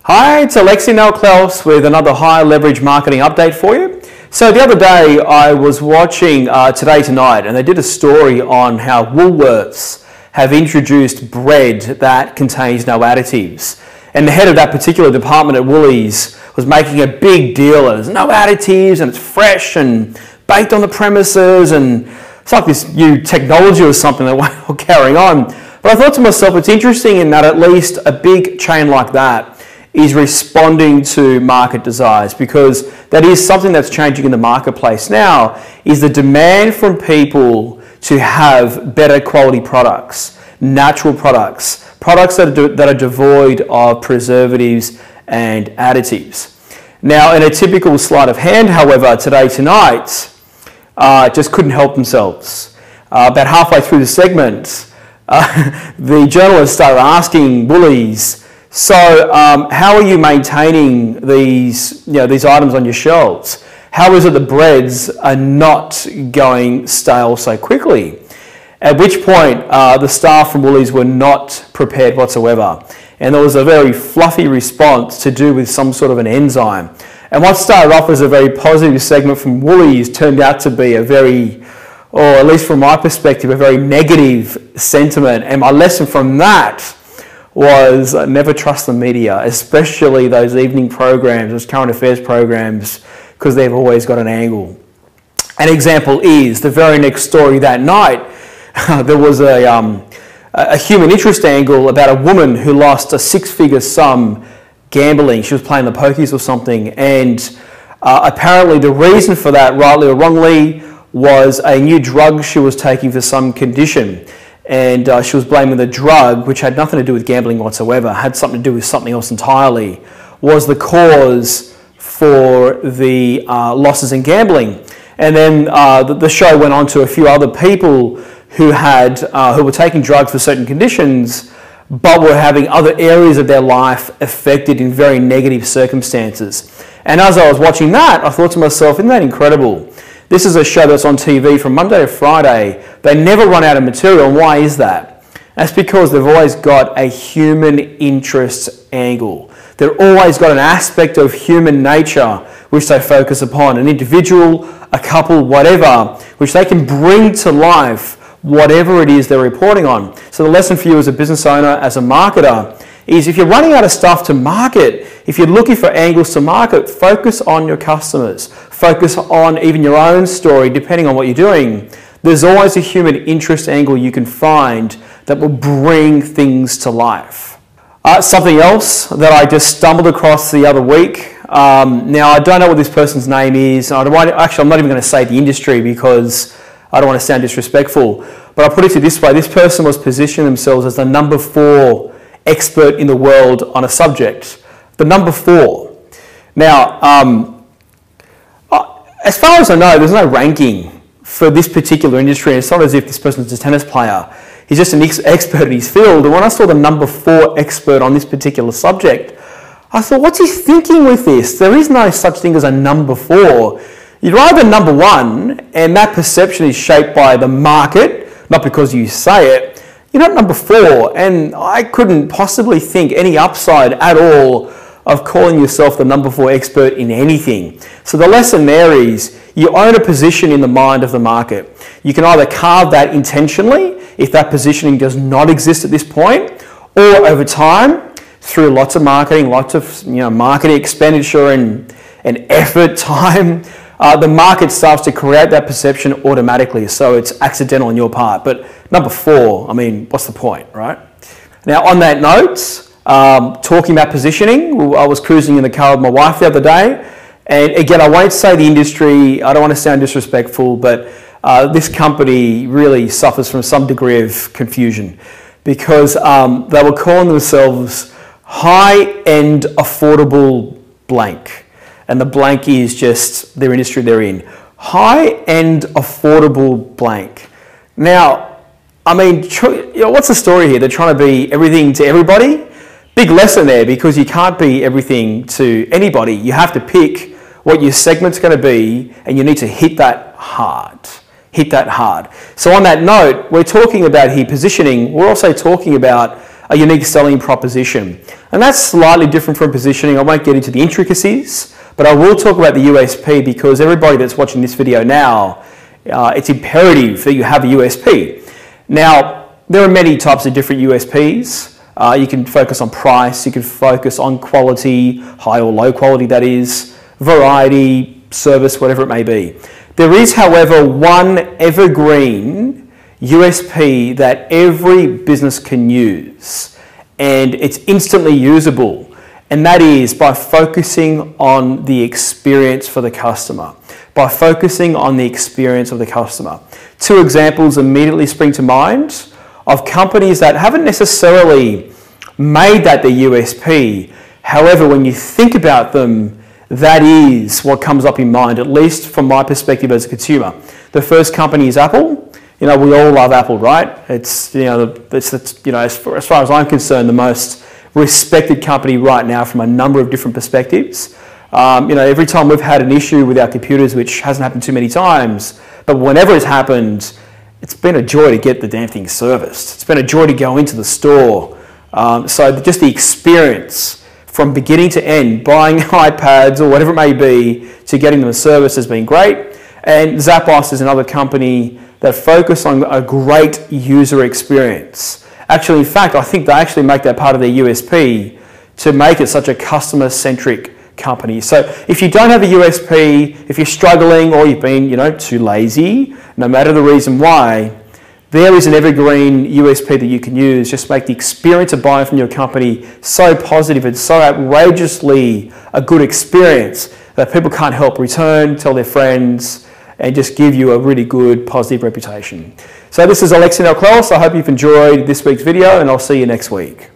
Hi, it's Alexi Neocleous with another high leverage marketing update for you. So the other day I was watching Today Tonight, and they did a story on how Woolworths have introduced bread that contains no additives. And the head of that particular department at Woolies was making a big deal. There's no additives and it's fresh and baked on the premises, and it's like this new technology or something that we're carrying on. But I thought to myself, it's interesting in that at least a big chain like that is responding to market desires, because that is something that's changing in the marketplace now, is the demand from people to have better quality products, natural products, products that are devoid of preservatives and additives. Now, in a typical sleight of hand, however, Today Tonight just couldn't help themselves. About halfway through the segment, the journalist started asking Woolies, so how are you maintaining these items on your shelves? How is it the breads are not going stale so quickly? At which point the staff from Woolies were not prepared whatsoever. And there was a very fluffy response to do with some sort of an enzyme. And what started off as a very positive segment from Woolies turned out to be a very, or at least from my perspective, a very negative sentiment. And my lesson from that was never trust the media, especially those evening programs, those current affairs programs, because they've always got an angle. An example is the very next story that night. There was a human interest angle about a woman who lost a six-figure sum gambling. She was playing the pokies or something, and apparently the reason for that, rightly or wrongly, was a new drug she was taking for some condition. And she was blaming the drug, which had nothing to do with gambling whatsoever, had something to do with something else entirely, was the cause for the losses in gambling. And then the show went on to a few other people who were taking drugs for certain conditions, but were having other areas of their life affected in very negative circumstances. And as I was watching that, I thought to myself, isn't that incredible? This is a show that's on TV from Monday to Friday. They never run out of material. And why is that? That's because they've always got a human interest angle. They've always got an aspect of human nature which they focus upon, an individual, a couple, whatever, which they can bring to life whatever it is they're reporting on. So the lesson for you as a business owner, as a marketer, is if you're running out of stuff to market, if you're looking for angles to market, focus on your customers. Focus on even your own story, depending on what you're doing. There's always a human interest angle you can find that will bring things to life. Something else that I just stumbled across the other week. Now, I don't know what this person's name is. I'm not even going to say the industry because I don't want to sound disrespectful. But I'll put it to you this way. This person was positioning themselves as the number 4 expert in the world on a subject. The number 4. Now, as far as I know, there's no ranking for this particular industry. It's not as if this person's a tennis player. He's just an expert in his field. And when I saw the number 4 expert on this particular subject, I thought, what's he thinking with this? There is no such thing as a number 4. You're either number 1, and that perception is shaped by the market, not because you say it. You're not number 4, and I couldn't possibly think any upside at all of calling yourself the number 4 expert in anything. So the lesson there is you own a position in the mind of the market. You can either carve that intentionally if that positioning does not exist at this point, or over time through lots of marketing, lots of marketing expenditure and effort, time, the market starts to create that perception automatically. So it's accidental on your part. But number 4, I mean, what's the point, right? Now, on that note, talking about positioning, I was cruising in the car with my wife the other day, and again, I won't say the industry, I don't want to sound disrespectful, but this company really suffers from some degree of confusion because they were calling themselves high-end affordable blank, and the blank is just their industry they're in. High-end affordable blank. Now, I mean, what's the story here? They're trying to be everything to everybody. Big lesson there, because you can't be everything to anybody. You have to pick what your segment's going to be, and you need to hit that hard. Hit that hard. So on that note, we're talking about here positioning. We're also talking about a unique selling proposition. And that's slightly different from positioning. I won't get into the intricacies, but I will talk about the USP because everybody that's watching this video now, it's imperative that you have a USP. Now, there are many types of different USPs. You can focus on price, you can focus on quality, high or low quality that is, variety, service, whatever it may be. There is, however, one evergreen USP that every business can use, and it's instantly usable, and that is by focusing on the experience for the customer. By focusing on the experience of the customer. Two examples immediately spring to mind of companies that haven't necessarily made that their USP. However, when you think about them, that is what comes up in mind, at least from my perspective as a consumer. The first company is Apple. You know, we all love Apple, right? It's, you know, as far as I'm concerned, the most respected company right now from a number of different perspectives. You know, every time we've had an issue with our computers, which hasn't happened too many times, but whenever it's happened, it's been a joy to get the damn thing serviced. It's been a joy to go into the store. So just the experience from beginning to end, buying iPads or whatever it may be, to getting them serviced has been great. And Zappos is another company that focus on a great user experience. Actually, in fact, I think they actually make that part of their USP to make it such a customer-centric company. So if you don't have a USP, if you're struggling or you've been, you know, too lazy, no matter the reason why, there is an evergreen USP that you can use. Just make the experience of buying from your company so positive and so outrageously a good experience that people can't help return, tell their friends, and just give you a really good positive reputation. So this is Alexi Neocleous. I hope you've enjoyed this week's video, and I'll see you next week.